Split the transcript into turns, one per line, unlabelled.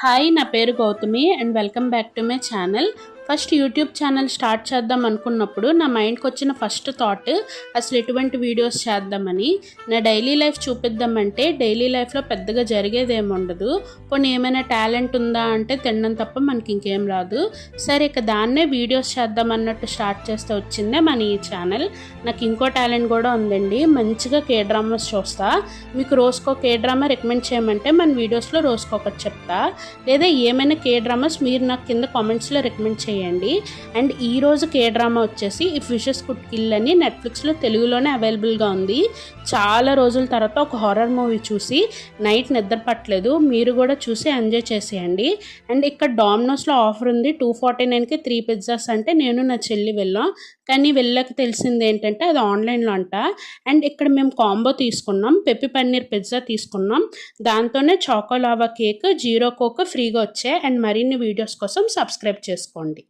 Hi, నా పేరు Gautami and welcome back to my channel. First YouTube channel start చేద్దాం అనుకున్నప్పుడు నా మైండ్కి వచ్చిన ఫస్ట్ థాట్ అసలు ఎటువంటి వీడియోస్ చేద్దామని. నా డైలీ లైఫ్ చూపిద్దామంటే డైలీ లైఫ్లో పెద్దగా జరిగేది ఏమి ఉండదు. కొన్ని ఏమైనా టాలెంట్ ఉందా అంటే తినడం తప్ప మనకి ఇంకేం రాదు. సరే ఇక దాన్నే వీడియోస్ చేద్దాం అన్నట్టు స్టార్ట్ చేస్తే వచ్చిందే మన ఈ ఛానల్. నాకు ఇంకో టాలెంట్ కూడా ఉందండి, మంచిగా కే డ్రామాస్ చూస్తా. మీకు రోజుకో కే డ్రామా రికమెండ్ చేయమంటే మన వీడియోస్లో రోజుకొకటి చెప్తా, లేదా ఏమైనా కే డ్రామాస్ మీరు నాకు కింద కామెంట్స్లో రికమెండ్ చేయండి. అండ్ ఈరోజు కే డ్రామా వచ్చేసి ఇఫ్ విషెస్ కుడ్ కిల్ అని నెట్ఫ్లిక్స్లో తెలుగులోనే అవైలబుల్గా ఉంది. చాలా రోజుల తర్వాత ఒక హారర్ మూవీ చూసి నైట్ నిద్ర పట్టలేదు, మీరు కూడా చూసి ఎంజాయ్ చేసేయండి. అండ్ ఇక్కడ డామినోస్లో ఆఫర్ ఉంది, 249కి 3 పిజ్జాస్ అంటే నేను నా చెల్లి వెళ్ళాం. కానీ వెళ్ళక తెలిసింది ఏంటంటే అది ఆన్లైన్లో అంట. అండ్ ఇక్కడ మేము కాంబో తీసుకున్నాం, పెప్పి పన్నీర్ పిజ్జా తీసుకున్నాం, దాంతోనే choco lava cake, zero coke ఫ్రీగా వచ్చాయి. అండ్ మరిన్ని వీడియోస్ కోసం సబ్స్క్రైబ్ చేసుకోండి.